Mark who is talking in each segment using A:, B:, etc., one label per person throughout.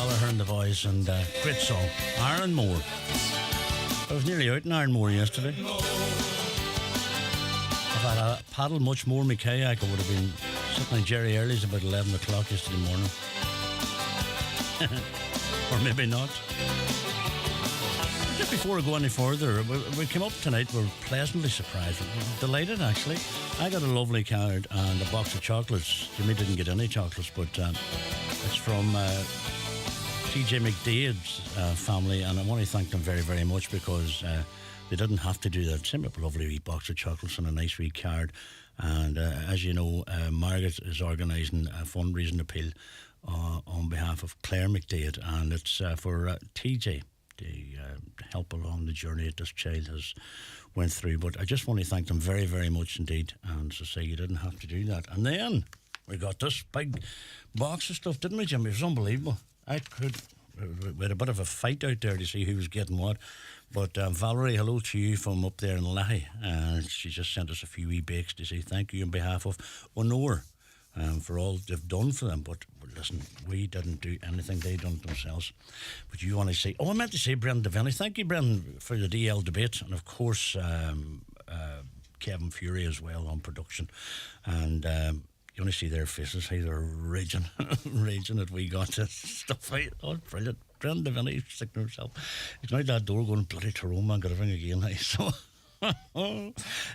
A: Gallagher and the Voice, and great song, Iron More. I was nearly out in Iron More yesterday. If I'd paddled much more in my kayak, I would have been sitting in Jerry Early's about 11 o'clock yesterday morning. Or maybe not. Just before I go any further, we came up tonight, we're pleasantly surprised. We're delighted, actually. I got a lovely card and a box of chocolates. Jimmy didn't get any chocolates, but it's from TJ McDade's family, and I want to thank them very, very much because they didn't have to do that. Sent me up a lovely wee box of chocolates and a nice wee card. And as you know, Margaret is organising a fundraising appeal on behalf of Claire McDade, and it's for TJ to help along the journey that this child has went through. But I just want to thank them very, very much indeed, and to say you didn't have to do that. And then we got this big box of stuff, didn't we, Jimmy? It was unbelievable. We had a bit of a fight out there to see who was getting what. But Valerie, hello to you from up there in Leahy. She just sent us a few wee bakes to say thank you on behalf of Honor for all they've done for them. But listen, we didn't do anything. They done it themselves. But you want to say, I meant to say Brendan Devaney. Thank you, Brendan, for the DL debate. And of course, Kevin Fury as well on production. And you only see their faces, how they're raging, raging that we got this stuff out. Oh, brilliant. Brendan Devaney sticking himself. He's out that door going, bloody Tyrone, man, got to ring again. So,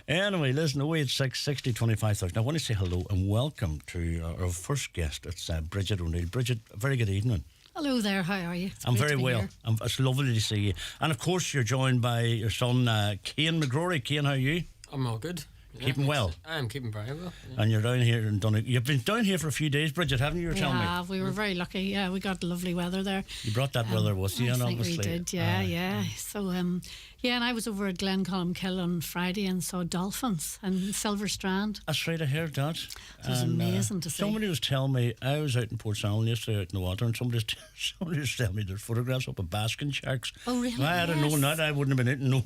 A: anyway, listen, 086 60 25,000. I want to say hello and welcome to our first guest. It's Brigid O'Neill. Brigid, a very good evening.
B: Hello there, how are you?
A: I'm very well. It's lovely to see you. And of course, you're joined by your son, Cian McGrory. Cian, how are you?
C: I'm all good. Yeah,
A: keeping well?
C: I am keeping very well. Yeah.
A: And you're down here in Donegal. You've been down here for a few days, Brigid, haven't you? You were telling me.
B: Yeah, we were very lucky. Yeah, we got lovely weather there.
A: You brought that weather with you,
B: I
A: and
B: think
A: obviously.
B: we did, yeah. So, and I was over at Glencolmkill on Friday and saw dolphins in Silver Strand.
A: That's right, I heard that.
B: It was amazing to see.
A: Somebody was telling me, I was out in Portsalon yesterday out in the water, and somebody was telling me there's photographs up of basking sharks.
B: Oh, really?
A: I had known that, I wouldn't have been in no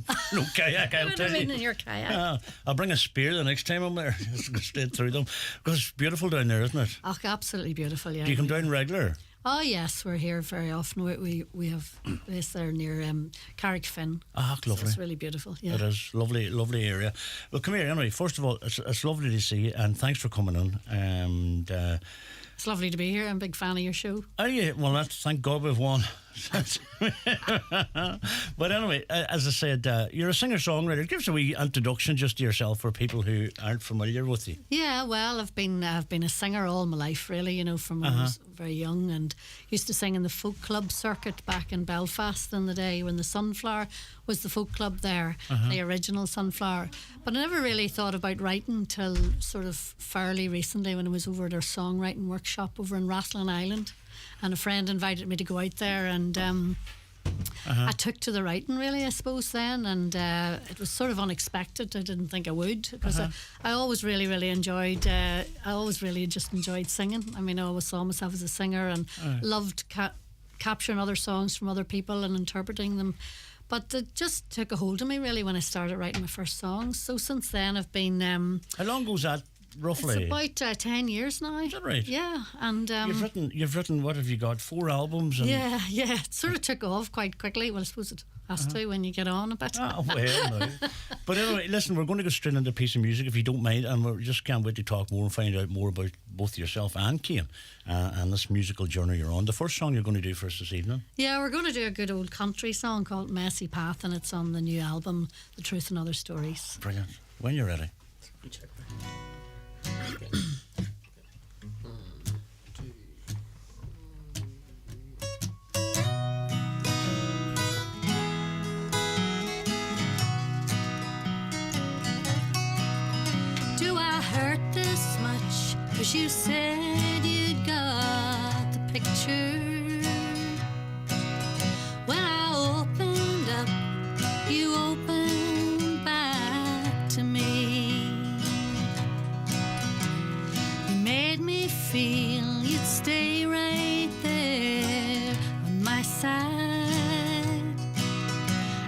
A: kayak, I'll tell you.
B: Been in your kayak.
A: I'll bring a spear the next time I'm there, just straight through them. Because it's beautiful down there, isn't it?
B: Oh, absolutely beautiful, yeah.
A: Do you come down regular?
B: Oh yes, we're here very often. We have a place there near Carrickfinn.
A: Ah, lovely.
B: So it's really beautiful. Yeah,
A: it is lovely area. Well, come here anyway. First of all, it's lovely to see you, and thanks for coming in. And
B: it's lovely to be here. I'm a big fan of your show.
A: Are you? Well, thank God we've won. But anyway, as I said, you're a singer-songwriter. Give us a wee introduction just to yourself for people who aren't familiar with you.
B: Yeah, well, I've been a singer all my life, really. You know, from when I was very young, and used to sing in the folk club circuit back in Belfast in the day when the Sunflower was the folk club there, the original Sunflower. But I never really thought about writing till sort of fairly recently when I was over at our songwriting workshop over in Rathlin Island. And a friend invited me to go out there, and I took to the writing, really, I suppose, then. And it was sort of unexpected. I didn't think I would, because I always really enjoyed, I always really just enjoyed singing. I mean, I always saw myself as a singer and loved capturing other songs from other people and interpreting them. But it just took a hold of me, really, when I started writing my first songs. So since then, I've been...
A: How long goes that? Roughly?
B: It's about 10 years now.
A: Is that right?
B: Yeah, and
A: you've written what have you got? 4 albums? And
B: yeah. It sort of took off quite quickly. Well, I suppose it has to when you get on a bit.
A: Well, no. But anyway, listen, we're going to go straight into a piece of music if you don't mind, and we just can't wait to talk more and find out more about both yourself and Cian and this musical journey you're on. The first song you're going to do for us this evening? Yeah,
B: we're going to do a good old country song called Messy Path, and it's on the new album The Truth and Other Stories.
A: Brilliant. When you're ready.
C: Check.
B: Do I hurt this much? 'Cause you said you'd got the picture. When I opened up, you opened back to me. You made me feel you'd stay right there on my side,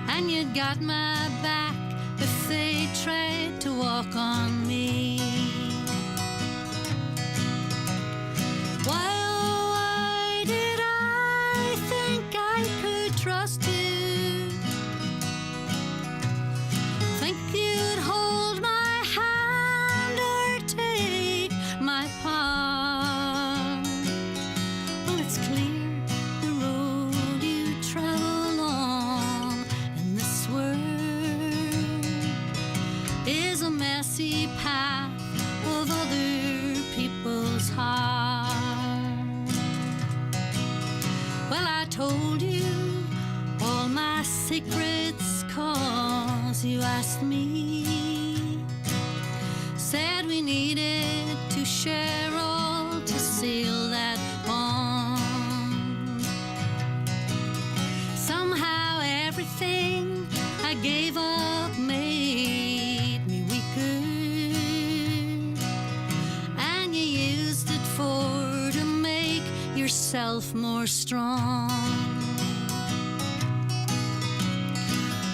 B: and you'd got my back if they tried to walk on me. Why, oh, why did I Well, I told you all my secrets 'cause you asked me. Said we needed to share all to seal that bond. Somehow everything I gave up made me weaker, and you used it for to make yourself more strong.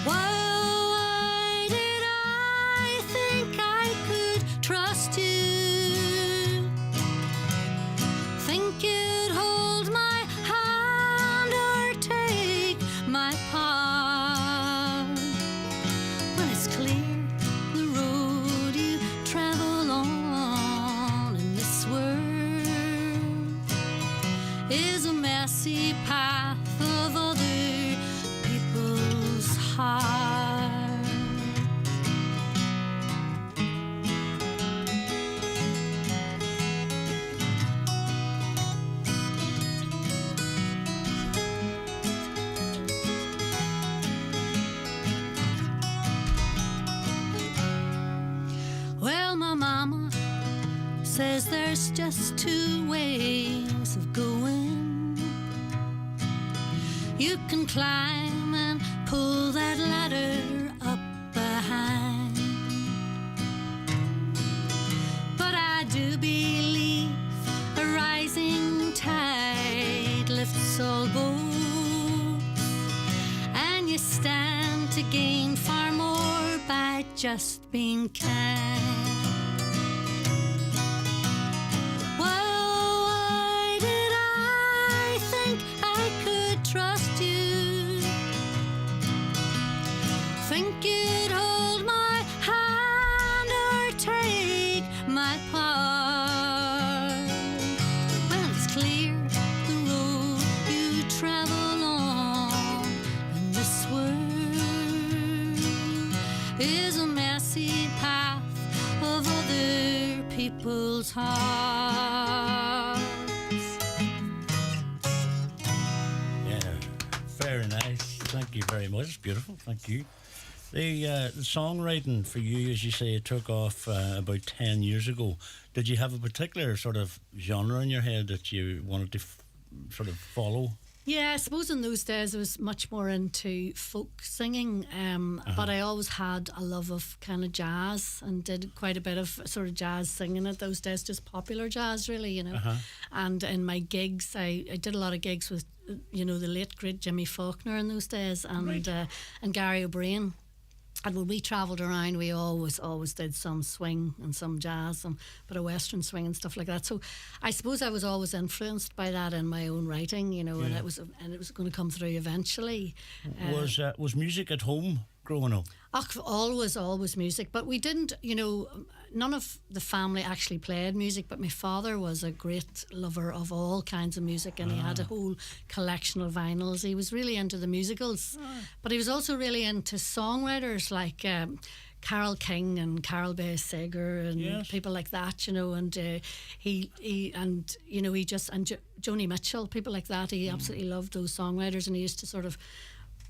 B: Why did I think I could trust you? Think you'd hold my hand or take my part? Well, it's clear the road you travel on in this world is a messy path of other people's heart. Well, my mama says there's just two ways of going. You can climb and pull that ladder up behind, but I do believe a rising tide lifts all boats, and you stand to gain far more by just being kind. Well, why did I think I could trust you? Think you'd hold my hand or take my part? Well, it's clear the road you travel on in this world is a messy path of other people's hearts.
A: Yeah, very nice. Thank you very much. It's beautiful. Thank you. The songwriting for you, as you say, it took off about 10 years ago. Did you have a particular sort of genre in your head that you wanted to sort of follow?
B: Yeah, I suppose in those days I was much more into folk singing, but I always had a love of kind of jazz and did quite a bit of sort of jazz singing at those days, just popular jazz really, you know. And in my gigs, I did a lot of gigs with, you know, the late great Jimmy Faulkner in those days, and Gary O'Brien. And when we travelled around, we always did some swing and some jazz, and a bit of Western swing and stuff like that. So I suppose I was always influenced by that in my own writing, you know, and it was going to come through eventually.
A: Was music at home growing up?
B: Always music, but we didn't, you know, none of the family actually played music, but my father was a great lover of all kinds of music, and he had a whole collection of vinyls. He was really into the musicals, but he was also really into songwriters like Carole King and Carol Baye Sager and people like that, you know, and he and you know, he just, and Joni Mitchell, people like that. He absolutely loved those songwriters, and he used to sort of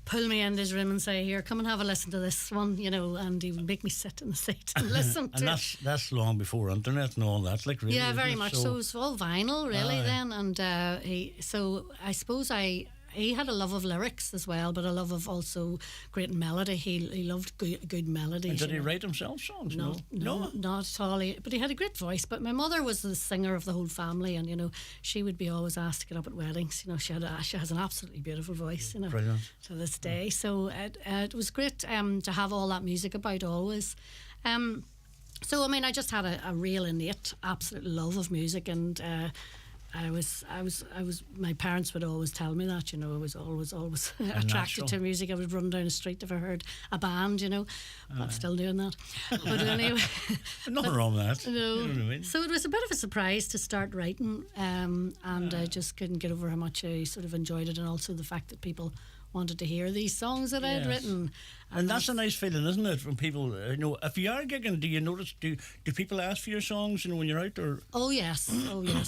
B: pull me in his room and say, "Here, come and have a listen to this one," you know, and he would make me sit in the seat and listen to
A: it. That's long before internet and all that, like, really.
B: Yeah, very much so. It was all vinyl, really, then, and so I suppose he had a love of lyrics as well, but a love of also great melody. He loved good melodies.
A: And did he write himself songs?
B: No, not at all. But he had a great voice. But my mother was the singer of the whole family, and you know, she would be always asked to get up at weddings. You know, she has an absolutely beautiful voice. You know,
A: brilliant.
B: To this day. So it was great to have all that music about always. So I mean, I just had a real innate, absolute love of music, and I was. My parents would always tell me that, you know, I was always attracted to music. I would run down the street if I heard a band, you know. I'm still doing that, but anyway,
A: nothing wrong with that.
B: No.
A: You know what I mean?
B: So it was a bit of a surprise to start writing, and I just couldn't get over how much I sort of enjoyed it, and also the fact that people wanted to hear these songs that I'd written.
A: And that's a nice feeling, isn't it? When people, if you are gigging, do you notice? Do people ask for your songs? When you're out, or
B: oh yes,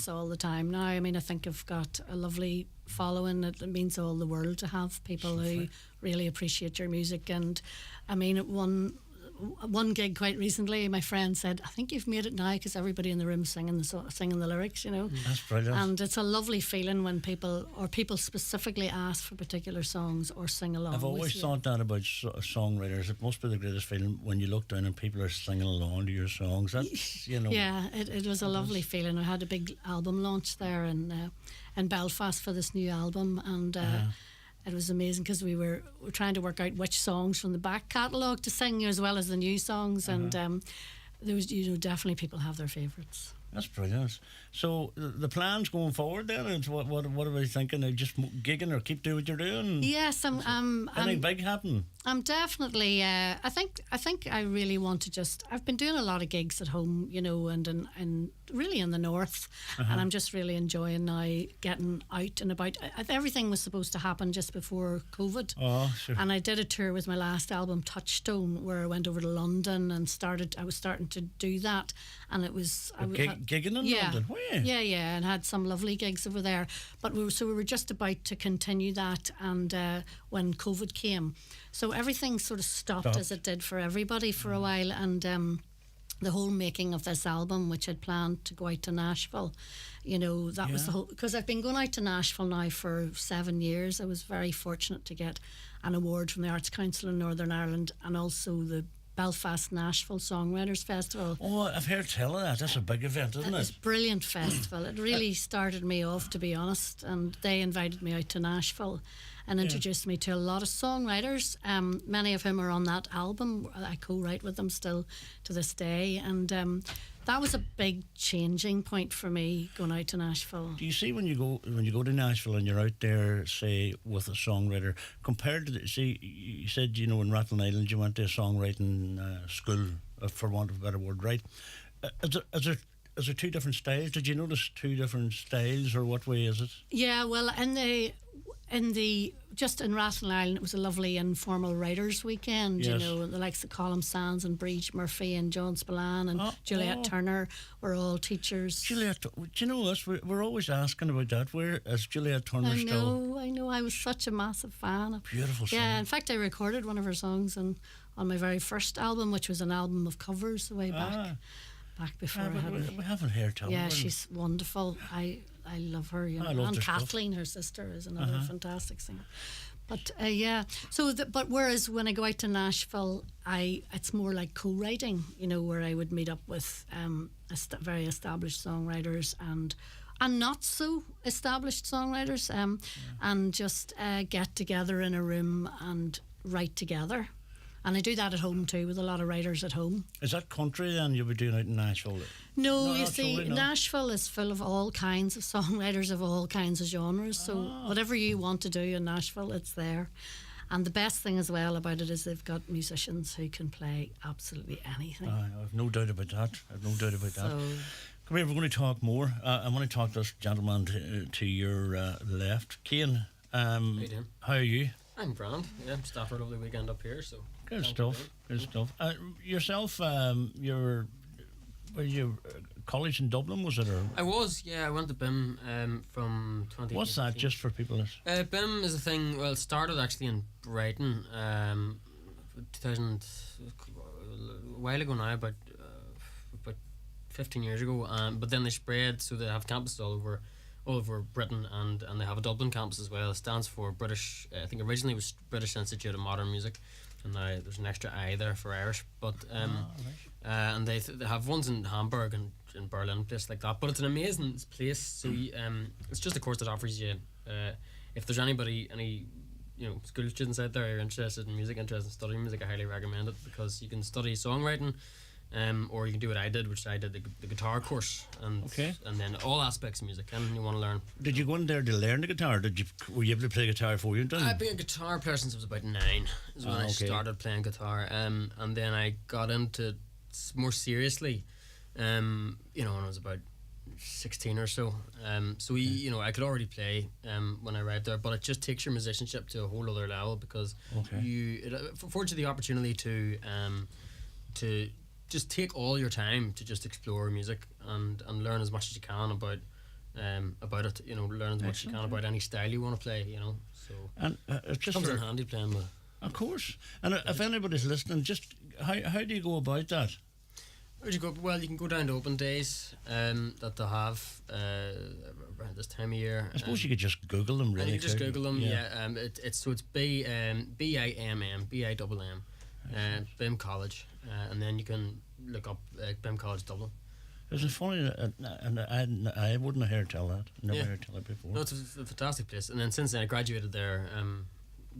B: all the time. Now, I mean, I think I've got a lovely following. It means all the world to have people who really appreciate your music. And I mean, one gig quite recently, my friend said, "I think you've made it now because everybody in the room singing the lyrics."
A: That's brilliant.
B: And it's a lovely feeling when people specifically ask for particular songs or sing along.
A: I've always thought that about songwriters. It must be the greatest feeling when you look down and people are singing along to your songs. That's
B: Yeah, it was a lovely feeling. I had a big album launch there in Belfast for this new album, and. It was amazing because we were trying to work out which songs from the back catalogue to sing as well as the new songs, and there was definitely people have their favourites.
A: That's brilliant. So the plans going forward then, is what are we thinking? Just gigging or keep doing what you're doing?
B: Yes,
A: anything big happen?
B: I'm definitely. I think I really want to just. I've been doing a lot of gigs at home, and really in the north, and I'm just really enjoying now getting out and about. Everything was supposed to happen just before COVID.
A: Oh, sure.
B: And I did a tour with my last album, Touchstone, where I went over to London and I was starting to do that, and it was
A: gigging in London. Were you?
B: Yeah, and had some lovely gigs over there. But we were just about to continue that, and when COVID came, so everything sort of stopped as it did for everybody for a while, and the whole making of this album, which I'd planned to go out to Nashville, that was the whole, because I've been going out to Nashville now for 7 years. I was very fortunate to get an award from the Arts Council in Northern Ireland, and also the Belfast Nashville Songwriters Festival.
A: Oh, I've heard tell of that. That's a big event, isn't it?
B: It's a brilliant festival. It really started me off, to be honest, and they invited me out to Nashville and introduced me to a lot of songwriters, many of whom are on that album. I co-write with them still to this day, and that was a big changing point for me, going out to Nashville.
A: Do you see when you go to Nashville and you're out there, say, with a songwriter, compared to you said in Rathlin Island you went to a songwriting school, for want of a better word, right? Is there two different styles? Did you notice two different styles, or what way is it? Yeah,
B: well, just in Rathlin Island, it was a lovely informal writers' weekend.
A: Yes.
B: The likes of Colm Sands and Brigid Murphy and John Spillane and Juliet Turner were all teachers.
A: Juliet, do you know us? We're always asking about that. Where is Juliet Turner still?
B: I know. I was such a massive fan.
A: Beautiful song.
B: Yeah, in fact, I recorded one of her songs on my very first album, which was an album of covers the way back before I had.
A: We haven't heard tell her.
B: Yeah, she's wonderful. I love her.
A: I love
B: and Kathleen,
A: stuff.
B: her sister, is another fantastic singer. But so but whereas when I go out to Nashville, it's more like co-writing, where I would meet up with very established songwriters and not so established songwriters, and just get together in a room and write together. And I do that at home too, with a lot of writers at home.
A: Is that country then you'll be doing out in Nashville?
B: No, you see, Nashville is full of all kinds of songwriters of all kinds of genres. So whatever you want to do in Nashville, it's there. And the best thing as well about it is they've got musicians who can play absolutely anything.
A: I've no doubt about that. Come here, we're going to talk more. I want to talk to this gentleman to your left. Cian, how are you?
C: I'm grand. Yeah, just after a lovely weekend up here, so...
A: Good stuff. Yourself, were you college in Dublin, was it? Or?
C: I was, yeah. I went to BIM from 20.
A: What's that, just for people?
C: BIM is a thing, well, it started actually in Brighton, 2000, a while ago now, about 15 years ago, but then they spread, so they have campuses all over Britain, and they have a Dublin campus as well. It stands for British, I think originally it was British Institute of Modern Music, and now there's an extra I there for Irish, but and they have ones in Hamburg and in Berlin, places like that, but it's an amazing place. So it's just a course that offers you, if there's any school students out there who are interested in music, interested in studying music, I highly recommend it, because you can study songwriting, or you can do what I did, which I did the guitar course, and then all aspects of music, and you want to learn.
A: Did you go in there to learn the guitar? Were you able to play guitar before you done?
C: I've been a guitar player since I was about 9. Is when I started playing guitar, and then I got into it more seriously, when I was about 16 or so. So I could already play when I arrived there, but it just takes your musicianship to a whole other level because it affords you the opportunity to just take all your time to just explore music and learn as much as you can about it. Learn as much as you can about any style you want to play. So
A: And it just
C: comes in handy playing with.
A: Of course. And if anybody's listening, just how do you go about that?
C: Where'd you go? Well, you can go down to open days that they'll have around this time of year.
A: I suppose you could just Google them, really.
C: And you can just
A: too.
C: Google them, yeah. It's BIMM, BIM College, and then you can look up BIM College Dublin.
A: Is it funny? And I wouldn't have heard tell that. Never heard tell it before.
C: No, it's a fantastic place. And then since then, I graduated there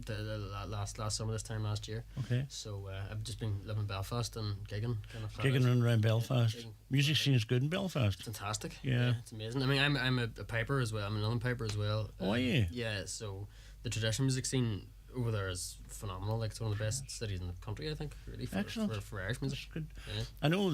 C: the last summer, this time last year.
A: Okay.
C: So I've just been living in Belfast and gigging.
A: Gigging around Belfast. Music scene is good in Belfast.
C: Fantastic.
A: Yeah.
C: It's amazing. I mean, I'm a piper as well. I'm an unknown piper as well.
A: Oh, are you?
C: Yeah. So the traditional music scene over there is phenomenal. Like, it's one of the best cities in the country, I think. Really, for Irish music.
A: That's good.
C: Yeah.
A: I know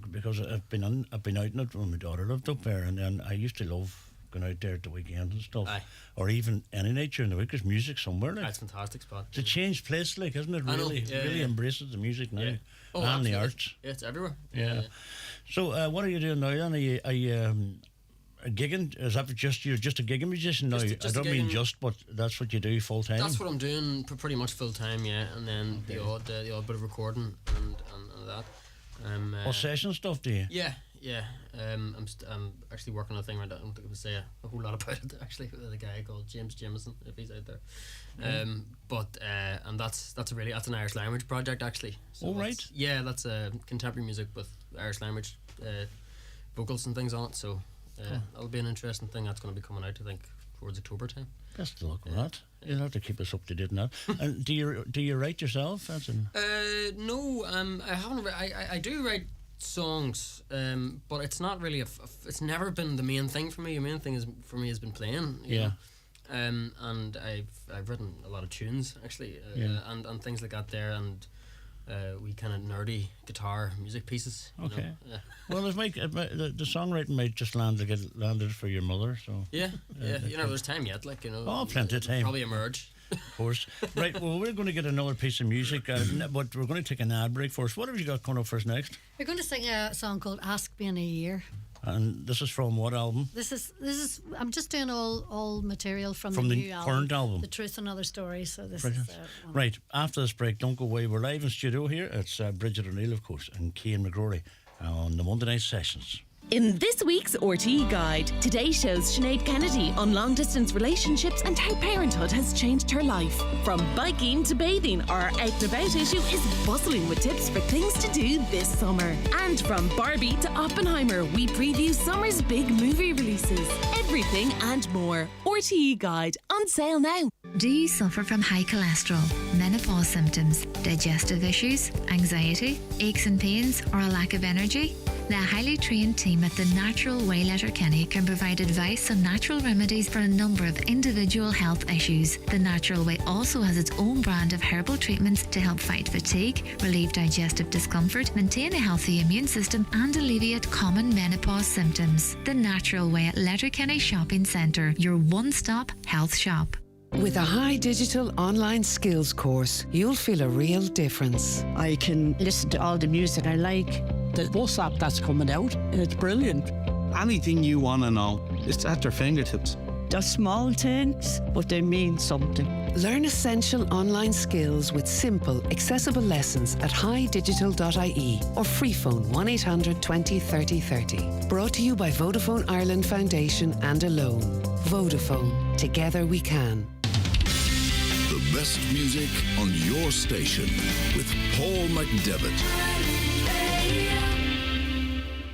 A: because I've been out in it when my daughter lived up there, and then I used to love going out there at the weekends and stuff, or even any night during the week. There's music somewhere. Like.
C: It's a fantastic spot.
A: It's a changed place, like, isn't it? Really, really embraces the music now, and
C: absolutely.
A: the arts.
C: Yeah, it's everywhere.
A: Yeah. So, what are you doing now? Then are you gigging? Is that you're just a gigging musician now?
C: Just
A: I don't mean just, but that's what you do full time.
C: That's what I'm doing pretty much full time, yeah. And then the odd bit of recording and that.
A: What session stuff do you?
C: Yeah. I'm actually working on a thing right now. I don't think I can say a whole lot about it actually, with a guy called James Jameson, if he's out there. And that's an Irish language project actually. So
A: right.
C: Yeah, that's contemporary music with Irish language vocals and things on it. So that'll be an interesting thing that's going to be coming out, I think, towards October time.
A: Best of luck with that. You'll have to keep us up to date on that. And do you write yourself?
C: No, I haven't. I do write songs, but it's not really it's never been the main thing for me. The main thing for me has been playing. You know? And I've written a lot of tunes actually, and things like that there, and we kind of nerdy guitar music pieces.
A: Okay. Well, the songwriting might just landed for your mother. So
C: there's time yet. Like
A: plenty of time.
C: Probably emerge.
A: Of course. Right. Well, we're going to get another piece of music, but we're going to take an ad break first. What have you got coming up first next?
B: We're going to sing a song called "Ask Me in a Year."
A: And this is from what album?
B: This is. I'm just doing all material from the new
A: current album,
B: The Truth and Other Stories. So this
A: Brilliant.
B: is
A: right. After this break, don't go away. We're live in studio here. It's Brigid and Neill, of course, and Cian McGrory on the Monday Night Sessions.
D: In this week's RTE Guide, today shows Sinead Kennedy on long-distance relationships and how parenthood has changed her life. From biking to bathing, our out and about issue is bustling with tips for things to do this summer. And from Barbie to Oppenheimer, we preview summer's big movie releases. Everything and more. RTE Guide, on sale now.
E: Do you suffer from high cholesterol, menopause symptoms, digestive issues, anxiety, aches and pains, or a lack of energy? The highly trained team at The Natural Way Letterkenny can provide advice on natural remedies for a number of individual health issues. The Natural Way also has its own brand of herbal treatments to help fight fatigue, relieve digestive discomfort, maintain a healthy immune system, and alleviate common menopause symptoms. The Natural Way at Letterkenny Shopping Centre, your one-stop health shop.
F: With a high digital online skills course, you'll feel a real difference.
G: I can listen to all the music I like. The bus app that's coming out, and it's brilliant.
H: Anything you want to know, it's at their fingertips.
G: They're small things, but they mean something.
F: Learn essential online skills with simple, accessible lessons at highdigital.ie or freephone 1800 20 30 30. Brought to you by Vodafone Ireland Foundation and Alone. Vodafone. Together we can.
I: The best music on your station with Paul McDevitt.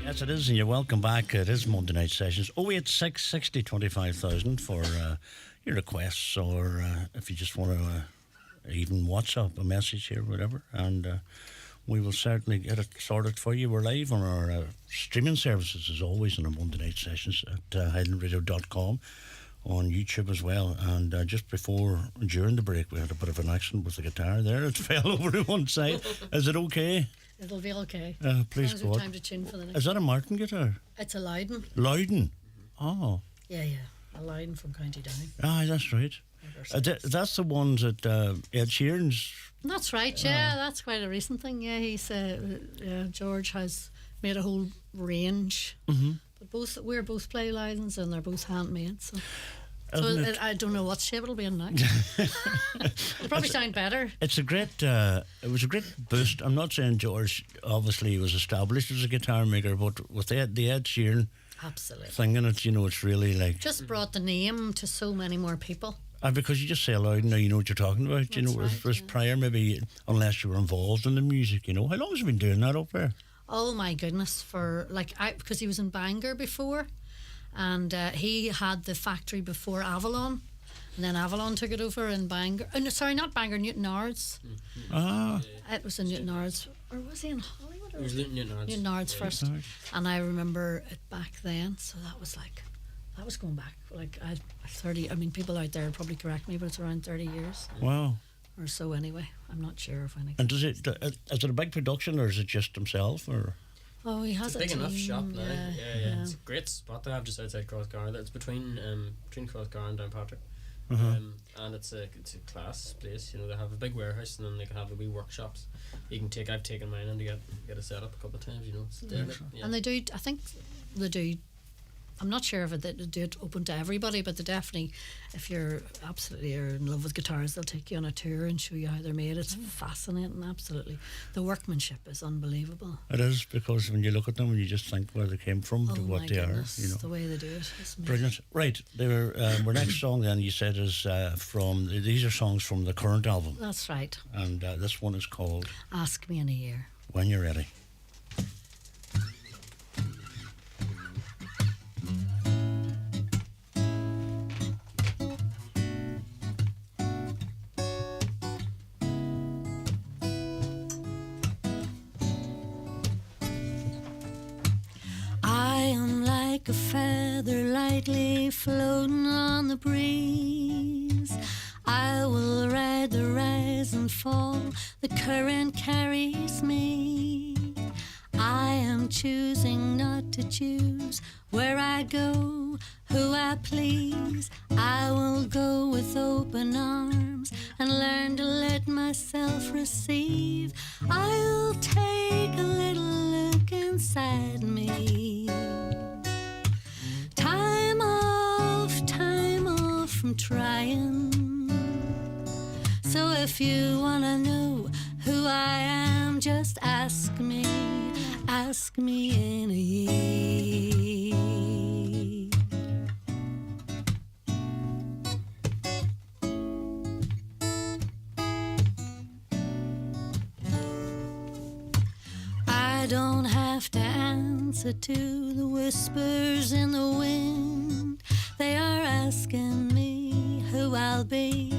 A: Yes, it is, and you're welcome back. It is Monday Night Sessions. 086 60 25,000 for your requests, or if you just want to even WhatsApp a message here, whatever, and we will certainly get it sorted for you. We're live on our streaming services, as always, on our Monday Night Sessions at highlandradio.com, on YouTube as well. And just during the break, we had a bit of an accident with the guitar there. It fell over to one side. Is it okay?
B: It'll be okay.
A: Please
B: as
A: go
B: long as we have
A: on.
B: time to tune for the next.
A: Is that a Martin guitar?
B: It's a Loudon.
A: Loudon. Oh.
B: Yeah, a Loudon from County Down.
A: Ah, that's right. That's the ones that Ed Sheeran's.
B: That's right. Yeah, that's quite a recent thing. Yeah, he's George has made a whole range.
A: Mm-hmm.
B: But we're both play Loudons and they're both handmade. So
A: Isn't
B: I don't know what shape it'll be in now. It'll probably sound better.
A: It's a great. It was a great boost. I'm not saying George obviously was established as a guitar maker, but with the Ed Sheeran
B: Absolutely.
A: thing in it, it's really like
B: Just brought the name to so many more people.
A: And because you just say aloud, now you know what you're talking about.
B: That's
A: whereas
B: right,
A: prior, maybe unless you were involved in the music, How long has he been doing that up there?
B: Oh my goodness! Because he was in Bangor before, and he had the factory before Avalon, and then Avalon took it over in Bangor. Oh, no, sorry, not Bangor, Newton Ards.
A: Ah.
B: It was in Newton Ards, or was he in Hollywood?
C: It was Newton Ards.
B: Newton Ards first, and I remember it back then. So that was going back I 30. I mean, people out there probably correct me, but it's around 30 years.
A: Wow.
B: Or so anyway. I'm not sure if anything.
A: And is it a big production or is it just himself or?
B: Oh, he has
C: It's a big
B: team,
C: enough shop now.
B: yeah.
C: It's a great spot to have just outside Crossgar. It's between Crossgar and Downpatrick.
A: Uh-huh.
C: And it's a class place. They have a big warehouse and then they can have the wee workshops. I've taken mine in to get a setup a couple of times. It's
B: And they do. I think they do. I'm not sure if they do it open to everybody, but they definitely, if you're in love with guitars, they'll take you on a tour and show you how they're made. It's fascinating, absolutely. The workmanship is unbelievable.
A: It is, because when you look at them and you just think where they came from to what they
B: goodness,
A: are.
B: the way they do it is
A: Brilliant. Right, our next song then you said is these are songs from the current album.
B: That's right.
A: And this one is called
B: Ask Me in a Year.
A: When You're Ready.
B: Like a feather lightly floating on the breeze, I will ride the rise and fall, the current carries me. I am choosing not to choose where I go, who I please. I will go with open arms and learn to let myself receive. I'll take a little look inside me. Time off from trying. So if you wanna know who I am, just ask me in a year. I don't have to answer to the whispers in the wind. They are asking me who I'll be,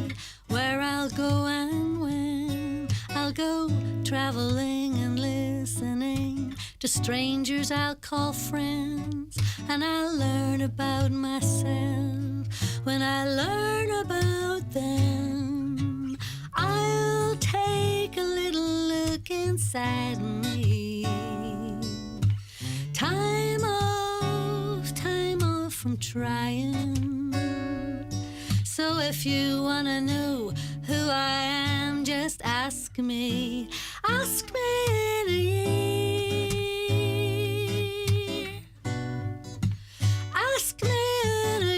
B: where I'll go and when. I'll go traveling and listening to strangers I'll call friends, and I'll learn about myself when I learn about them. I'll take a little look inside me. Time off from trying. So if you wanna know who I am, just ask me in a year. Ask me in a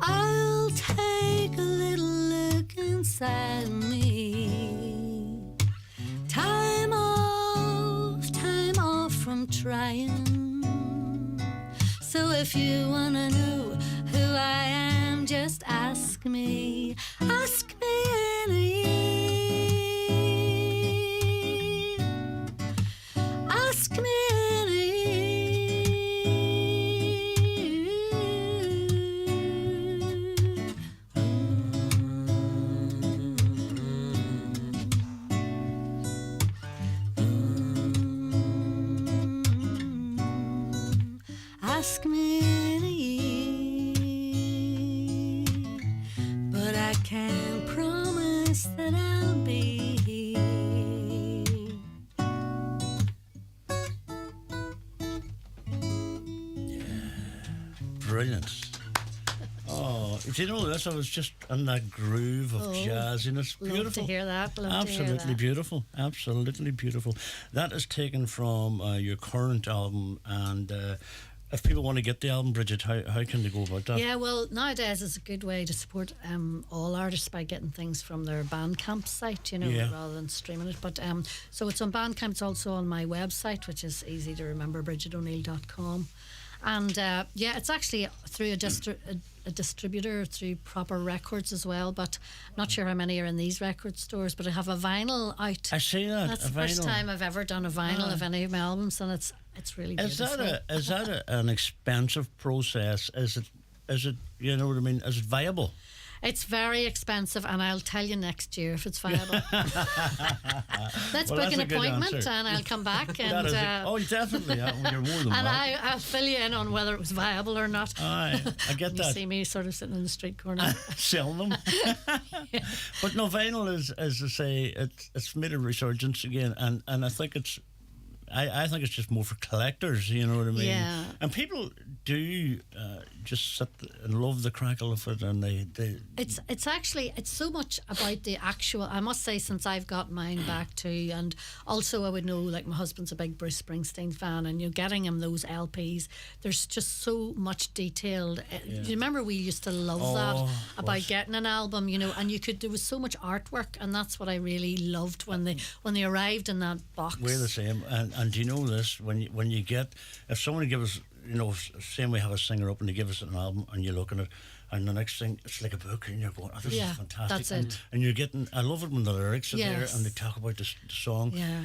B: I'll take a little look inside me. Time off from trying. So if you wanna know who I am, just ask me in a year. Ask me in a year. can't promise that I'll be here.
A: Brilliant. Oh, do you know this? I was just in that groove of jazziness. Beautiful.
B: Love to hear that.
A: Absolutely beautiful. Absolutely beautiful. That is taken from your current album. And if people want to get the album, Brigid, how can they go about that?
B: Yeah, well, nowadays it's a good way to support all artists by getting things from their Bandcamp site, you know, rather than streaming it. But so it's on Bandcamp. It's also on my website, which is easy to remember, brigidoneill.com. And yeah, it's actually through a distributor, through Proper Records as well, but not sure how many are in these record stores. But I have a vinyl out.
A: I see that.
B: That's the first time I've ever done a vinyl of any of my albums, and it's really beautiful.
A: Is that an expensive process? Is it you know what I mean? Is it viable?
B: It's very expensive, and I'll tell you next year if it's viable. Let's book an appointment, and I'll come back. And
A: oh, definitely. You're more than
B: and I'll fill you in on whether it was viable or not.
A: Aye, I get that.
B: You see me sort of sitting in the street corner
A: selling them.
B: Yeah.
A: But no, vinyl is, as I say, it's made a resurgence again, and I think it's. I think it's just more for collectors, you know what I mean?
B: Yeah.
A: And people do just sit and love the crackle of it, and they
B: It's actually, it's so much about the actual, I must say, since I've got mine back too, and also I would know, like, my husband's a big Bruce Springsteen fan, and you're getting him those LPs, there's just so much detailed. Do you remember we used to love that about getting an album, you know, and there was so much artwork, and that's what I really loved when they arrived in that box.
A: We're the same, and do you know this? When you get, if someone gives us, you know, saying we have a singer up and they give us an album, and you look at it, and the next thing it's like a book, and you're going, oh, this is fantastic.
B: That's it.
A: And you're getting, I love it when the lyrics are there and they talk about the song.
B: Yeah.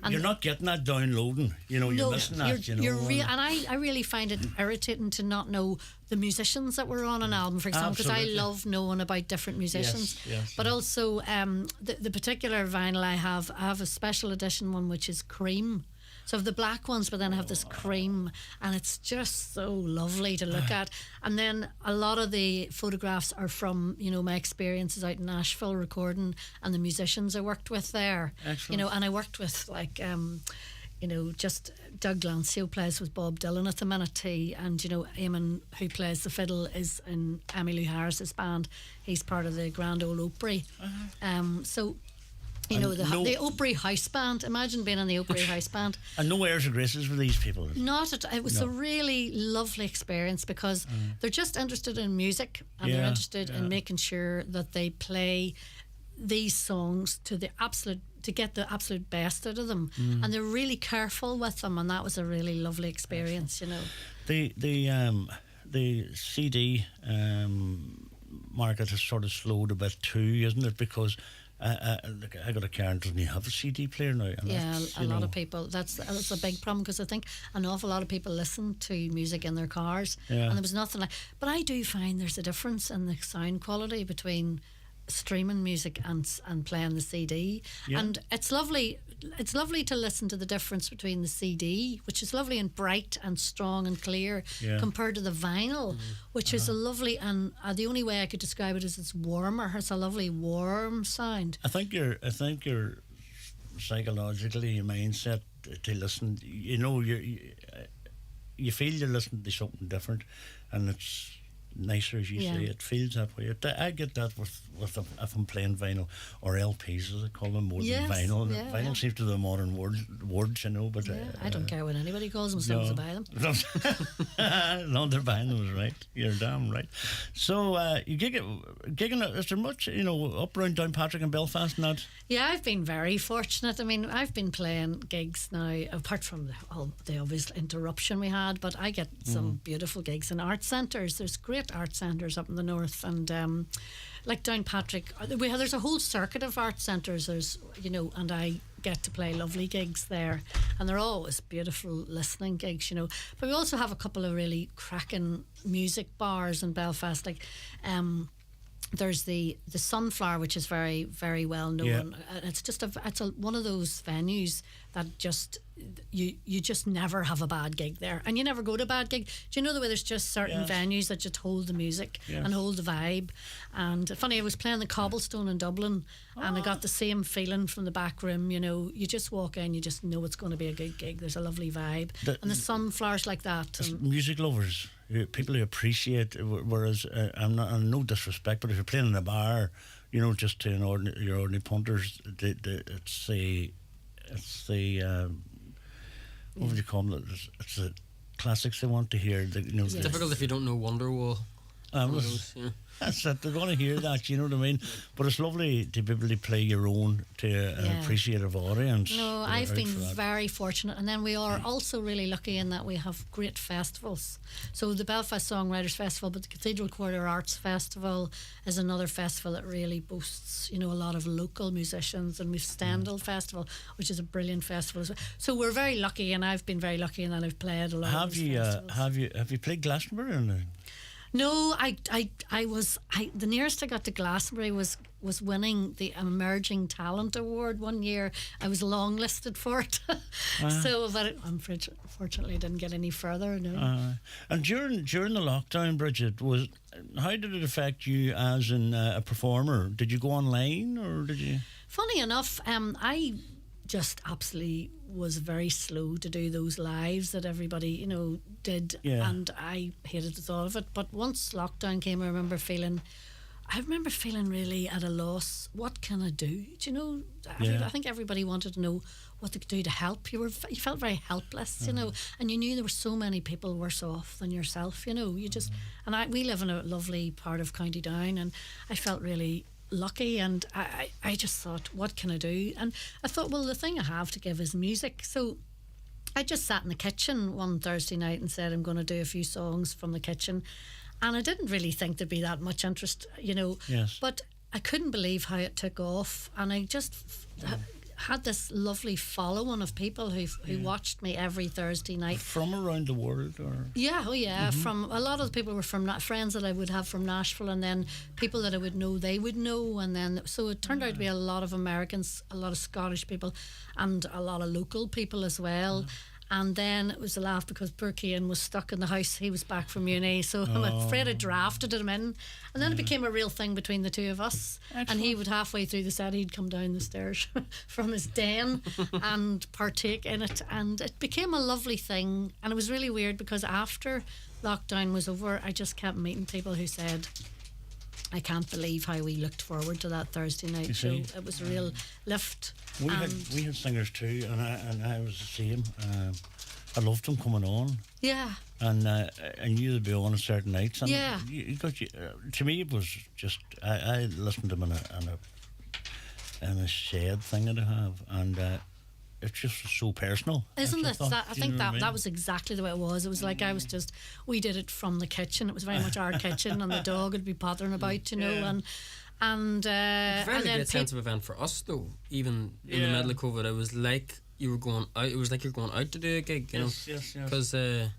B: And
A: you're not getting that downloading, you know, you're missing that, you know.
B: And I really find it irritating to not know the musicians that were on an album, for example, because I love knowing about different musicians.
A: Yes,
B: but also the particular vinyl I have a special edition one which is cream. So I have the black ones, but then I have this cream, and it's just so lovely to look at. And then a lot of the photographs are from, you know, my experiences out in Nashville recording, and the musicians I worked with there.
A: Excellent.
B: You know, and I worked with, like, you know, just Doug Glancio plays with Bob Dylan at the minute, and, you know, Eamon, who plays the fiddle, is in Emmylou Harris's band. He's part of the Grand Ole Opry. So, you know, the Opry House Band. Imagine being in the Opry House Band.
A: And no airs or graces with these people.
B: It was a really lovely experience, because they're just interested in music, and they're interested in making sure that they play these songs to get the absolute best out of them, and they're really careful with them, and that was a really lovely experience. You know,
A: the CD market has sort of slowed a bit too, isn't it? Because I got a car and doesn't have a CD player now. And
B: yeah, a lot of people. That's a big problem, because I think an awful lot of people listen to music in their cars, and there was nothing like. But I do find there's a difference in the sound quality between streaming music and playing the CD, and it's lovely to listen to the difference between the CD, which is lovely and bright and strong and clear, compared to the vinyl, which is a lovely, and the only way I could describe it is it's warmer. It's a lovely warm sound.
A: I think you're psychologically, your mindset to listen, you know, you feel you're listening to something different, and it's nicer, as you say. It feels that way. I get that with if I'm playing vinyl or LPs, as I call them, more than vinyl. Vinyl seems to be the modern words, you know. But
B: I don't care what anybody calls them, as long as I buy them.
A: No, they're buying them, is right. You're damn right. So you gigging. Is there much, you know, up around Downpatrick and Belfast and that?
B: Yeah, I've been very fortunate. I mean, I've been playing gigs now, apart from the obvious interruption we had, but I get some beautiful gigs in art centres. There's great art centres up in the north, and like Downpatrick, there's a whole circuit of art centres. There's, you know, and I get to play lovely gigs there, and they're always beautiful listening gigs, you know. But we also have a couple of really cracking music bars in Belfast, like there's the Sunflower, which is very, very well known.
A: Yeah.
B: And it's just one of those venues that just you just never have a bad gig there, and you never go to a bad gig. Do you know the way there's just certain
A: Yes.
B: venues that just hold the music
A: Yes.
B: and hold the vibe? And funny, I was playing the Cobblestone in Dublin, and I got the same feeling from the back room. You know, you just walk in, you just know it's going to be a good gig. There's a lovely vibe, and the Sunflowers like that. And
A: Music lovers, people who appreciate. Whereas I'm no disrespect, but if you're playing in a bar, you know, just to your ordinary punters, it's the what would you call it? It's the classics they want to hear.
C: It's difficult if you don't know Wonderwall.
A: That's it. They're going to hear that. You know what I mean? But it's lovely to be able to play your own to an appreciative audience.
B: No, I've been very fortunate, and then we are also really lucky in that we have great festivals. So the Belfast Songwriters Festival, but the Cathedral Quarter Arts Festival is another festival that really boasts, you know, a lot of local musicians, and we've Stendhal Festival, which is a brilliant festival as well. So we're very lucky, and I've been very lucky in that I've played a lot of those festivals.
A: Have you played Glastonbury or anything?
B: No, the nearest I got to Glastonbury was winning the Emerging Talent Award one year. I was longlisted for it. So, but unfortunately didn't get any further, no.
A: And during the lockdown, Brigid, how did it affect you as a performer? Did you go online or did you?
B: Funny enough, I just absolutely was very slow to do those lives that everybody, you know, did, and I hated the thought of it. But once lockdown came, I remember feeling really at a loss. What can I do? Do you know? I think everybody wanted to know what they could do to help. You felt very helpless, you know, and you knew there were so many people worse off than yourself. You know, you just we live in a lovely part of County Down, and I felt really lucky, and I just thought, what can I do? And I thought, well, the thing I have to give is music. So I just sat in the kitchen one Thursday night and said, I'm going to do a few songs from the kitchen, and I didn't really think there'd be that much interest, you know.
A: Yes.
B: But I couldn't believe how it took off, and I just had this lovely following of people who watched me every Thursday night
A: from around the world, or
B: from a lot of the people were from friends that I would have from Nashville, and then people that I would know, they would know, and then so it turned out to be a lot of Americans, a lot of Scottish people, and a lot of local people as well. And then it was a laugh because poor Cian was stuck in the house. He was back from uni, so I'm afraid I drafted him in. And then it became a real thing between the two of us. Excellent. And he would, halfway through the set, he'd come down the stairs from his den and partake in it. And it became a lovely thing. And it was really weird because after lockdown was over, I just kept meeting people who said, I can't believe how we looked forward to that Thursday night show. It was a real lift.
A: We had singers too, and I was the same. I loved them coming on.
B: Yeah.
A: And I knew they'd be on at certain nights. And
B: yeah.
A: To me, it was just I listened to them in a shared thing that I have, and it's just so personal.
B: Isn't it? I think that was exactly the way it was. It was like we did it from the kitchen. It was very much our kitchen, and the dog would be pottering about, you know, and
C: very great sense of event for us though. Even in the middle of COVID, it was like you were going out. It was like you're going out to do a gig, you know, because the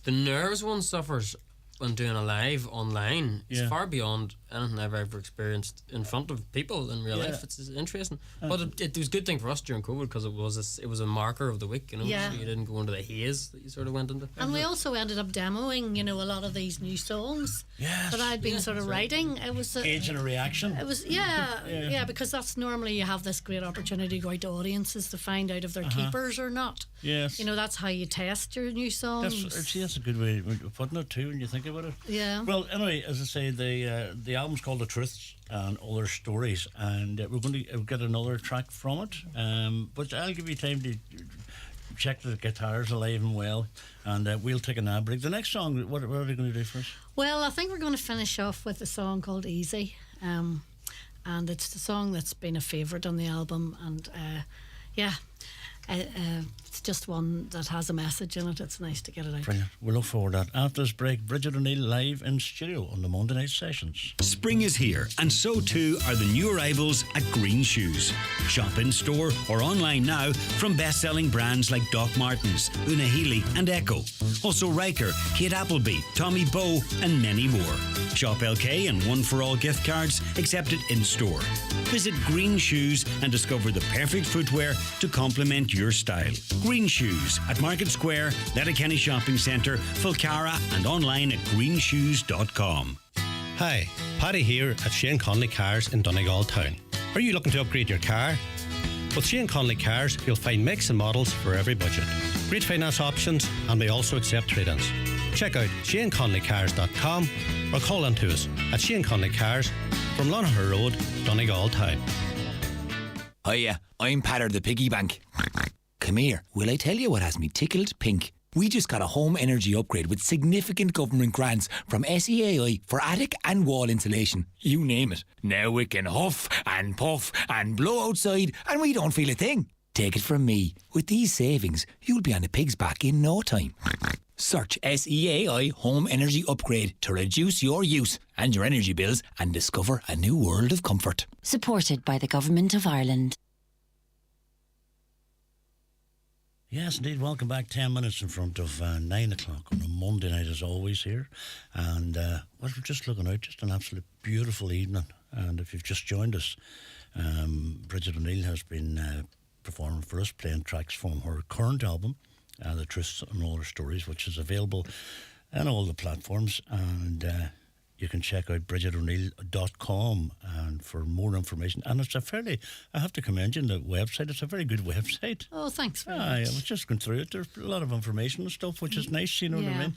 C: nerves one suffers when doing a live online is far beyond anything I've ever experienced in front of people in real life. It's interesting, but it was a good thing for us during COVID because it was a marker of the week, you know. So you didn't go into the haze that you sort of went into.
B: And we also ended up demoing, you know, a lot of these new songs that I'd been sort of writing. It was
A: gauging a reaction.
B: It was because that's normally you have this great opportunity to go out to audiences to find out if they're keepers or not.
A: Yes,
B: you know, that's how you test your new songs.
A: That's a good way of putting it too when you think about it.
B: Yeah.
A: Well, anyway, as I say, the album's called The Truths and Other Stories, and we're going to get another track from it. But I'll give you time to check that the guitar's alive and well, and we'll take an ad break. The next song, what are we going to do first?
B: Well, I think we're going to finish off with a song called Easy, and it's the song that's been a favourite on the album, and it's just one that has a message in it. It's nice to get it out.
A: Brilliant. We look forward to that. After this break, Brigid and Neill live in studio on the Monday night sessions.
J: Spring is here, and so too are the new arrivals at Green Shoes. Shop in store or online now from best-selling brands like Doc Martens, Una Healy and Echo. Also Riker, Kate Appleby, Tommy Bow and many more. Shop LK and One for All gift cards accepted in store. Visit Green Shoes and discover the perfect footwear to complement your style. Green Shoes at Market Square, Letterkenny Shopping Centre, Fulcara and online at greenshoes.com.
K: Hi, Paddy here at Shane Conley Cars in Donegal Town. Are you looking to upgrade your car? With Shane Conley Cars, you'll find makes and models for every budget. Great finance options, and we also accept trade-ins. Check out ShaneConleyCars.com or call in to us at Shane Conley Cars from Lonaher Road, Donegal Town.
L: Hiya, I'm Patter the Piggy Bank. Come here, will I tell you what has me tickled pink? We just got a home energy upgrade with significant government grants from SEAI for attic and wall insulation. You name it. Now we can huff and puff and blow outside and we don't feel a thing. Take it from me. With these savings, you'll be on the pig's back in no time. Search SEAI Home Energy Upgrade to reduce your use and your energy bills and discover a new world of comfort.
M: Supported by the Government of Ireland.
A: Yes, indeed. Welcome back. 10 minutes in front of 9 o'clock on a Monday night, as always, here. And we're just looking out, just an absolute beautiful evening. And if you've just joined us, Brigid and Neill has been performing for us, playing tracks from her current album, The Truths and All Her Stories, which is available on all the platforms. And you can check out brigido'neill.com and for more information. And it's a fairly, I have to commend you on the website, it's a very good website.
B: Oh, thanks very
A: I
B: much.
A: was just going through it. There's a lot of information and stuff, which is nice, you know what I mean?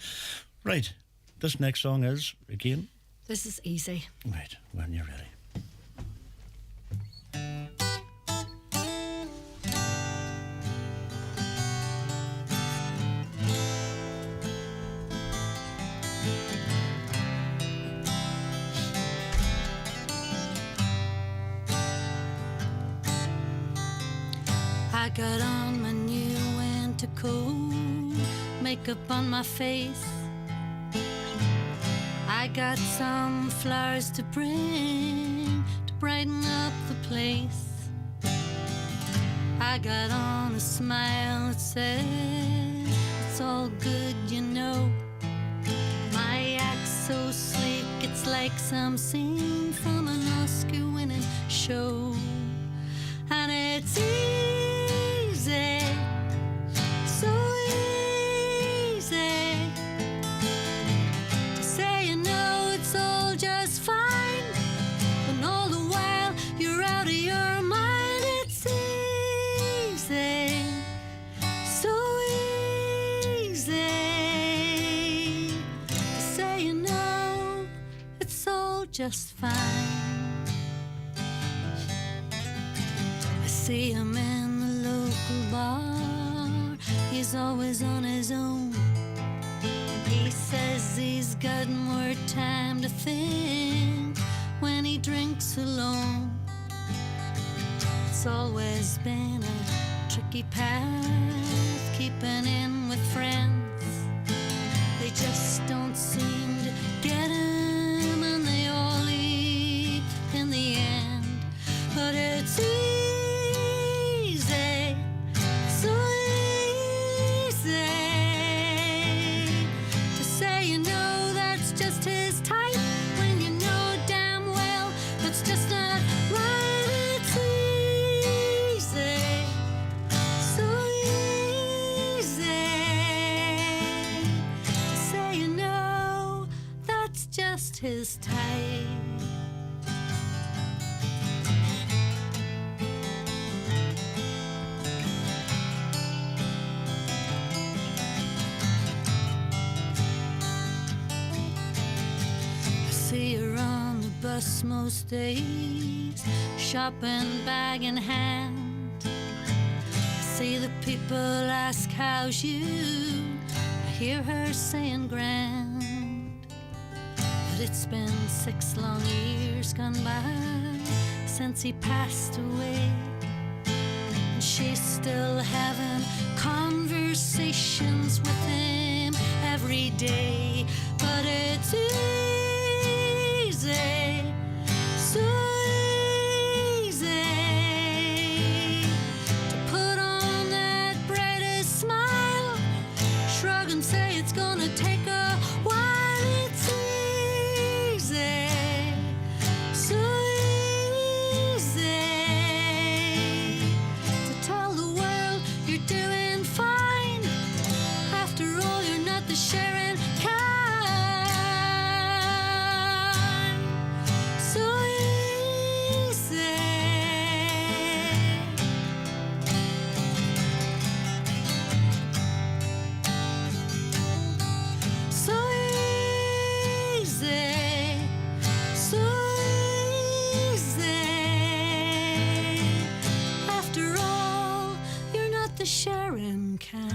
A: Right, this next song is, again?
B: This is easy.
A: Right, when you're ready.
N: I got on my new winter coat, makeup on my face. I got some flowers to bring to brighten up the place. I got on a smile that said, it's all good, you know. My act's so sleek, it's like some scene from an Oscar-winning show. And it's easy, so easy to say you know it's all just fine, when all the while you're out of your mind. It's easy, so easy to say you know it's all just fine. See him in the local bar, he's always on his own. He says he's got more time to think when he drinks alone. It's always been a tricky path, keeping in with friends. They just don't seem to get him, and they all leave in the end. But it's easy, so easy to say you know that's just his type, when you know damn well that's just not right. It's easy, so easy to say you know that's just his type. See her on the bus most days, shopping bag in hand. I see the people ask how's you, I hear her saying grand. But it's been 6 long years gone by since he passed away. and she's still having conversations with him every day. But it's easy, so easy to put on that brightest smile, shrug and say it's gonna take a while. It's easy, so easy to tell the world you're doing fine. After all, you're not the sharing kind. So easy. So easy, so easy. After all, you're not the sharing kind.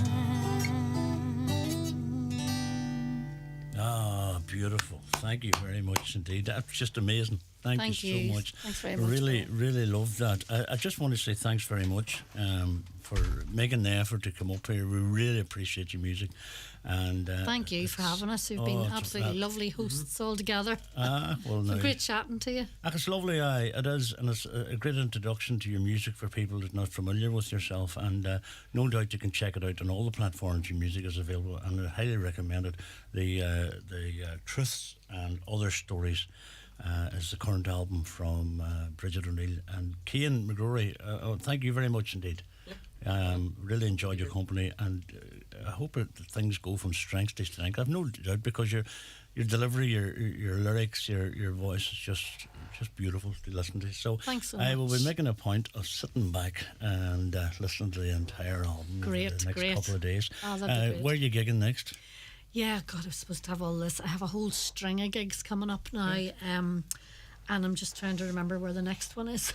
A: Ah, beautiful. Thank you very much indeed. That's just amazing. Thank you so much.
B: Thanks very much.
A: Really, really love that. I just want to say thanks very much for making the effort to come up here. We really appreciate your music. And
B: Thank you for having us. You've been absolutely lovely hosts all together.
A: Well,
B: It's
A: no.
B: been great chatting to you.
A: It's lovely, it is, and it's a great introduction to your music for people that are not familiar with yourself, and no doubt you can check it out on all the platforms your music is available, and I highly recommend it. The Truths and Other Stories is the current album from Brigid and Neill and Cian McGrory. Thank you very much indeed. Really enjoyed your company, and I hope that things go from strength to strength. I've no doubt, because your delivery, your lyrics, your voice is just beautiful to listen to. So
B: thanks so
A: I
B: much.
A: will be making a point of sitting back and listening to the entire album over the next couple of days.
B: Oh, that'd be great.
A: Where are you gigging next?
B: Yeah, God, I was supposed to have all this. I have a whole string of gigs coming up now, and I'm just trying to remember where the next one is.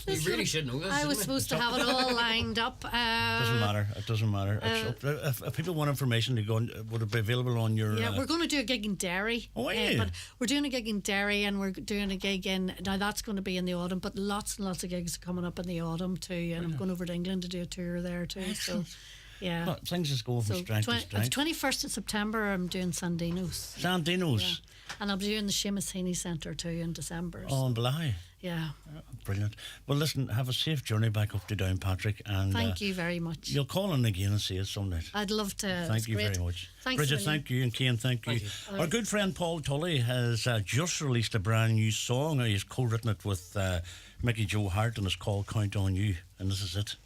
C: You really should know this.
B: I was supposed to have it all lined up.
A: Doesn't matter. It doesn't matter. If people want information, to go on, would it be available on your?
B: Yeah, we're going to do a gig in Derry.
A: Oh, yeah.
B: But we're doing a gig in Derry, and we're doing a gig in. Now that's going to be in the autumn, but lots and lots of gigs are coming up in the autumn too. And I'm going over to England to do a tour there too.
A: Excellent.
B: So, yeah.
A: Well, things just go from strength to strength.
B: 21st of September, I'm doing Sandino's.
A: Sandino's.
B: Yeah. And I'll be doing the Seamus Heaney Centre too in December.
A: Oh, in Bly.
B: Yeah.
A: Brilliant. Well, listen, have a safe journey back up to Downpatrick, and
B: thank you very much.
A: You'll call in again and see us someday.
B: I'd love to.
A: Thank you very much.
B: Thanks,
A: Brigid,
B: William.
A: thank you, and Cian, thank you. Our good friend Paul Tully has just released a brand new song. He's co-written it with Mickey Joe Hart, and it's called Count on You, and this is it.